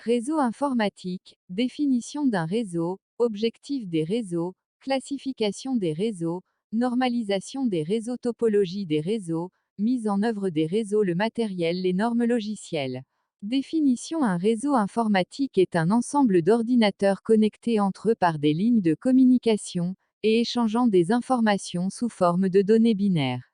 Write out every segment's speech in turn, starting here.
Réseau informatique, définition d'un réseau, objectif des réseaux, classification des réseaux, normalisation des réseaux, topologie des réseaux, mise en œuvre des réseaux, le matériel, les normes logicielles. Définition. Un réseau informatique est un ensemble d'ordinateurs connectés entre eux par des lignes de communication, et échangeant des informations sous forme de données binaires.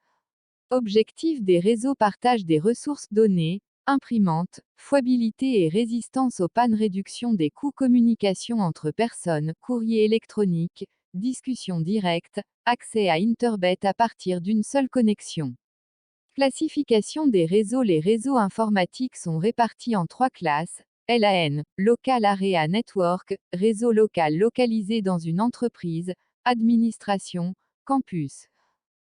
Objectif des réseaux: partage des ressources données, imprimante, fiabilité et résistance aux pannes, réduction des coûts, communication entre personnes, courrier électronique, discussion directe, accès à Internet à partir d'une seule connexion. Classification des réseaux. Les réseaux informatiques sont répartis en 3 classes: LAN, Local Area Network, réseau local localisé dans une entreprise, administration, campus.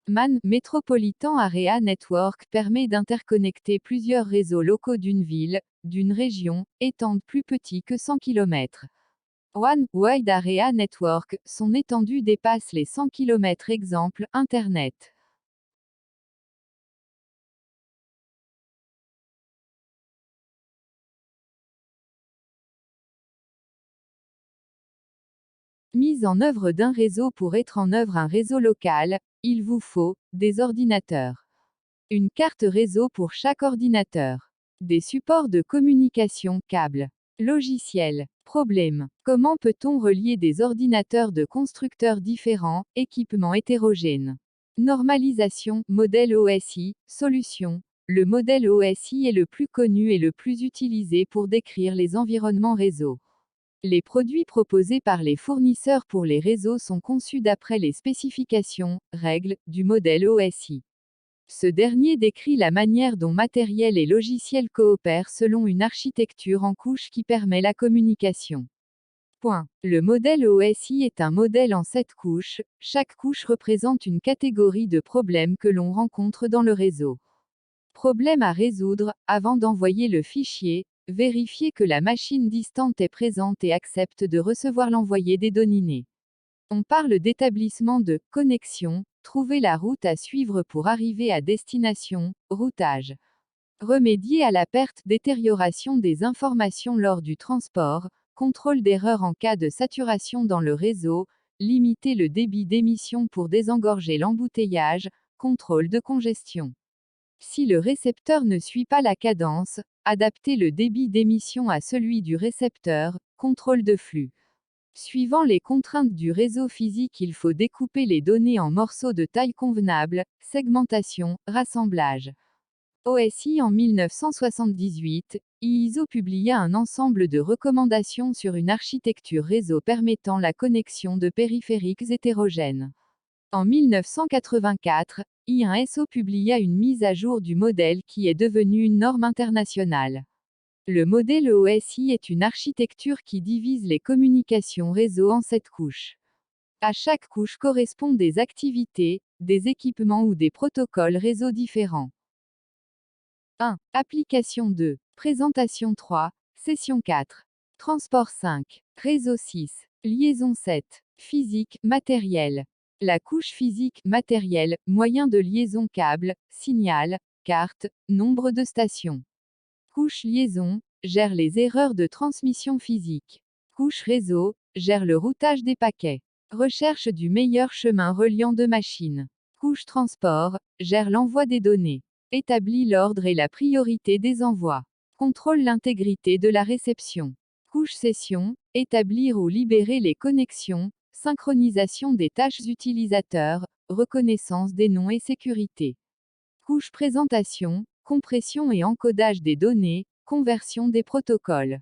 MAN, Metropolitan Area Network, permet d'interconnecter plusieurs réseaux locaux d'une ville, d'une région, étant plus petit que 100 km. WAN, Wide Area Network, son étendue dépasse les 100 km. Exemple, Internet. Mise en œuvre d'un réseau. Pour être en œuvre un réseau local, il vous faut des ordinateurs, une carte réseau pour chaque ordinateur, des supports de communication, câbles, logiciels. Problème. Comment peut-on relier des ordinateurs de constructeurs différents, équipements hétérogènes? Normalisation, modèle OSI, solution. Le modèle OSI est le plus connu et le plus utilisé pour décrire les environnements réseau. Les produits proposés par les fournisseurs pour les réseaux sont conçus d'après les spécifications, règles, du modèle OSI. Ce dernier décrit la manière dont matériel et logiciel coopèrent selon une architecture en couches qui permet la communication. Point. Le modèle OSI est un modèle en 7 couches, chaque couche représente une catégorie de problèmes que l'on rencontre dans le réseau. Problème à résoudre: avant d'envoyer le fichier, vérifiez que la machine distante est présente et accepte de recevoir l'envoyé des données. On parle d'établissement de connexion, trouver la route à suivre pour arriver à destination, routage. Remédier à la perte, détérioration des informations lors du transport, contrôle d'erreur en cas de saturation dans le réseau, limiter le débit d'émission pour désengorger l'embouteillage, contrôle de congestion. Si le récepteur ne suit pas la cadence, adapter le débit d'émission à celui du récepteur, contrôle de flux. Suivant les contraintes du réseau physique, il faut découper les données en morceaux de taille convenable, segmentation, rassemblage. OSI. En 1978, ISO publia un ensemble de recommandations sur une architecture réseau permettant la connexion de périphériques hétérogènes. En 1984, I1SO publia une mise à jour du modèle qui est devenue une norme internationale. Le modèle OSI est une architecture qui divise les communications réseau en 7 couches. À chaque couche correspondent des activités, des équipements ou des protocoles réseau différents. 1. Application 2. Présentation 3. Session 4. Transport 5. Réseau 6. Liaison 7. Physique, matériel. La couche physique, matériel, moyen de liaison, câble, signal, carte, nombre de stations. Couche liaison, gère les erreurs de transmission physique. Couche réseau, gère le routage des paquets. Recherche du meilleur chemin reliant deux machines. Couche transport, gère l'envoi des données. Établit l'ordre et la priorité des envois. Contrôle l'intégrité de la réception. Couche session, établir ou libérer les connexions, synchronisation des tâches utilisateurs, reconnaissance des noms et sécurité. Couche présentation, compression et encodage des données, conversion des protocoles.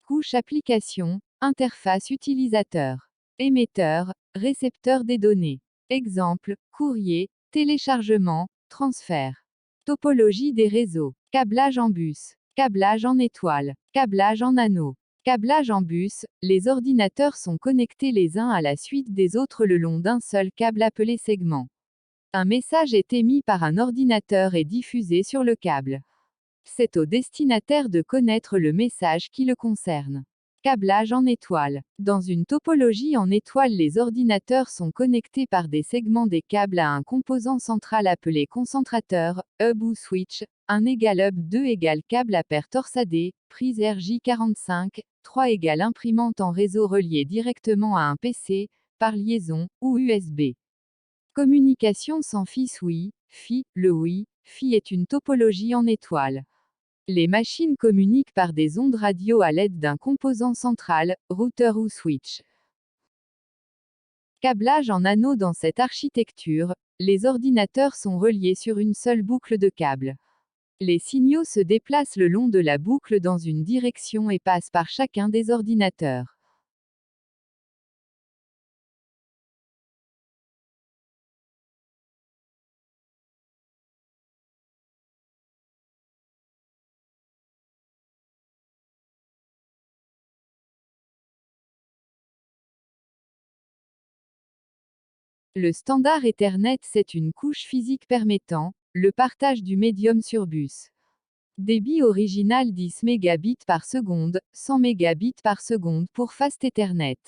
Couche application, interface utilisateur. Émetteur, récepteur des données. Exemple, courrier, téléchargement, transfert. Topologie des réseaux. Câblage en bus. Câblage en étoile. Câblage en anneau. Câblage en bus, les ordinateurs sont connectés les uns à la suite des autres le long d'un seul câble appelé segment. Un message est émis par un ordinateur et diffusé sur le câble. C'est au destinataire de connaître le message qui le concerne. Câblage en étoile. Dans une topologie en étoile, les ordinateurs sont connectés par des segments des câbles à un composant central appelé concentrateur, hub ou switch. 1 égale hub, 2 égale câble à paire torsadé, prise RJ45, 3 égale imprimante en réseau reliée directement à un PC, par liaison, ou USB. Communication sans Fi. Le Fi est une topologie en étoile. Les machines communiquent par des ondes radio à l'aide d'un composant central, routeur ou switch. Câblage en anneau. Dans cette architecture, les ordinateurs sont reliés sur une seule boucle de câble. Les signaux se déplacent le long de la boucle dans une direction et passent par chacun des ordinateurs. Le standard Ethernet, c'est une couche physique permettant le partage du médium sur bus. Débit original 10 mégabits par seconde, 100 mégabits par seconde pour Fast Ethernet.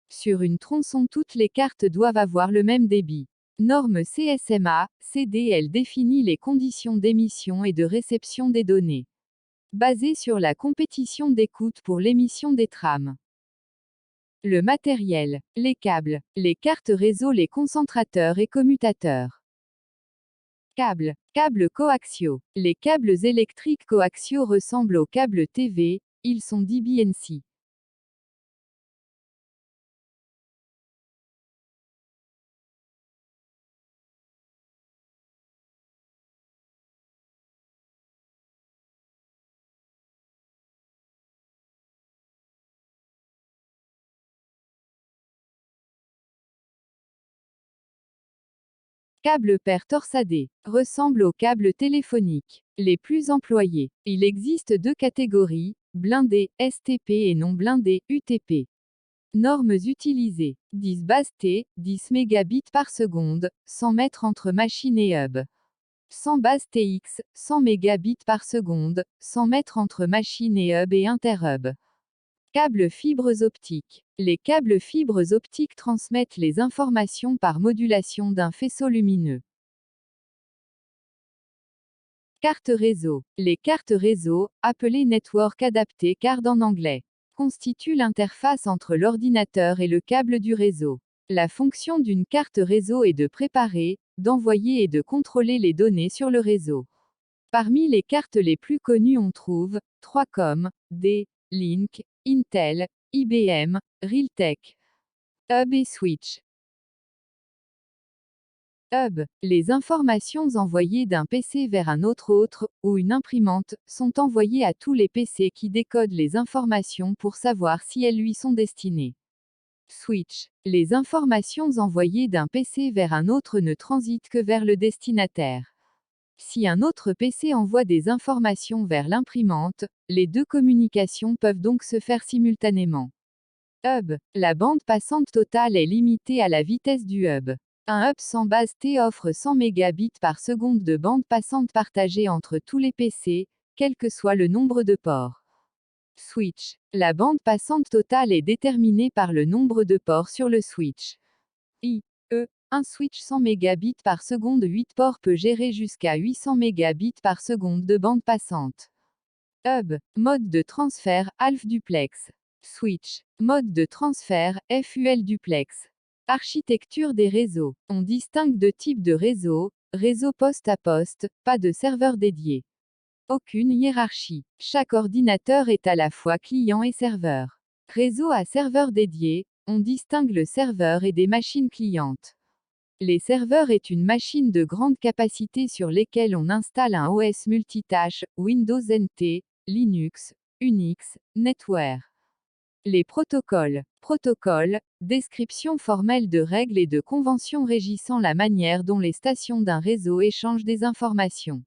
Sur une tronçon, toutes les cartes doivent avoir le même débit. Norme CSMA, CDL définit les conditions d'émission et de réception des données. Basée sur la compétition d'écoute pour l'émission des trames. Le matériel, les câbles, les cartes réseau, les concentrateurs et commutateurs. Câbles coaxiaux. Les câbles électriques coaxiaux ressemblent aux câbles TV, ils sont dBNC. Câble paire torsadé. Ressemble aux câbles téléphoniques. Les plus employés. Il existe deux catégories, blindés, STP et non blindés, UTP. Normes utilisées. 10 base T, 10 mégabits par seconde, 100 mètres entre machine et hub. 100 base TX, 100 mégabits par seconde, 100 mètres entre machine et hub et interhub. Câbles fibres optiques. Les câbles fibres optiques transmettent les informations par modulation d'un faisceau lumineux. Carte réseau. Les cartes réseau, appelées network adapté card en anglais, constituent l'interface entre l'ordinateur et le câble du réseau. La fonction d'une carte réseau est de préparer, d'envoyer et de contrôler les données sur le réseau. Parmi les cartes les plus connues on trouve 3Com, D-Link, Intel, IBM, Realtek. Hub et switch. Hub. Les informations envoyées d'un PC vers un autre, ou une imprimante, sont envoyées à tous les PC qui décodent les informations pour savoir si elles lui sont destinées. Switch. Les informations envoyées d'un PC vers un autre ne transitent que vers le destinataire. Si un autre PC envoie des informations vers l'imprimante, les deux communications peuvent donc se faire simultanément. Hub. La bande passante totale est limitée à la vitesse du hub. Un hub sans base T offre 100 mégabits par seconde de bande passante partagée entre tous les PC, quel que soit le nombre de ports. Switch. La bande passante totale est déterminée par le nombre de ports sur le switch. Un switch 100 mégabits par seconde 8 ports peut gérer jusqu'à 800 mégabits par seconde de bande passante. Hub. Mode de transfert, ALF duplex. Switch. Mode de transfert, FUL duplex. Architecture des réseaux. On distingue deux types de réseaux, réseau poste à poste, pas de serveur dédié. Aucune hiérarchie. Chaque ordinateur est à la fois client et serveur. Réseau à serveur dédié, on distingue le serveur et des machines clientes. Les serveurs est une machine de grande capacité sur lesquelles on installe un OS multitâche, Windows NT, Linux, Unix, NetWare. Les protocoles. Protocole, description formelle de règles et de conventions régissant la manière dont les stations d'un réseau échangent des informations.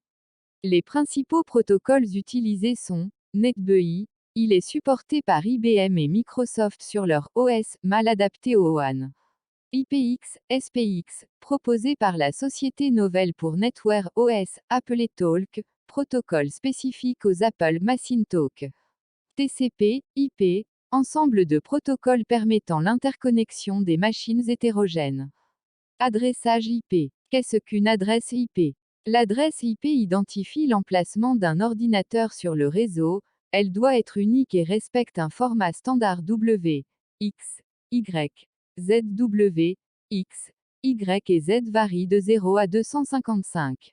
Les principaux protocoles utilisés sont NetBEI, il est supporté par IBM et Microsoft sur leur OS, mal adapté au WAN. IPX, SPX, proposé par la société Novell pour NetWare OS, appelé Talk, protocole spécifique aux Apple Machine Talk. TCP, IP, Ensemble de protocoles permettant l'interconnexion des machines hétérogènes. Adressage IP. Qu'est-ce qu'une adresse IP? L'adresse IP identifie l'emplacement d'un ordinateur sur le réseau. Elle doit être unique et respecte un format standard W, X, Y, ZW, X, Y et Z varient de 0 à 255.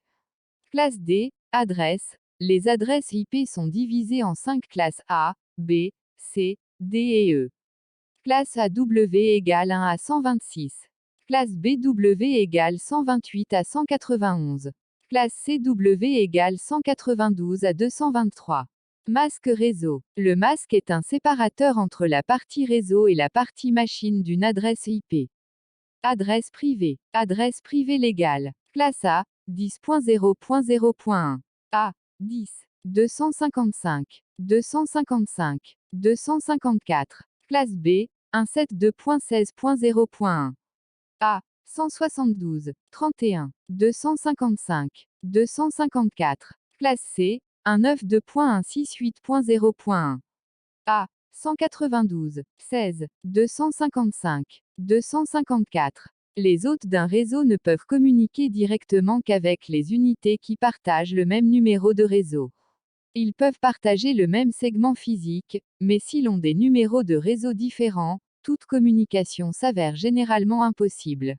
Classe D, adresse. Les adresses IP sont divisées en 5 classes A, B, C, D et E. Classe AW égale 1 à 126. Classe BW égale 128 à 191. Classe CW égale 192 à 223. Masque réseau. Le masque est un séparateur entre la partie réseau et la partie machine d'une adresse IP. Adresse privée. Adresse privée légale. Classe A, 10.0.0.1. A, 10. 255. 255. 254. Classe B, 172.16.0.1. A, 172. 31. 255. 254. Classe C, 192.168.0.1. A, 192. 16. 255. 254. Les hôtes d'un réseau ne peuvent communiquer directement qu'avec les unités qui partagent le même numéro de réseau. Ils peuvent partager le même segment physique, mais s'ils ont des numéros de réseau différents, toute communication s'avère généralement impossible.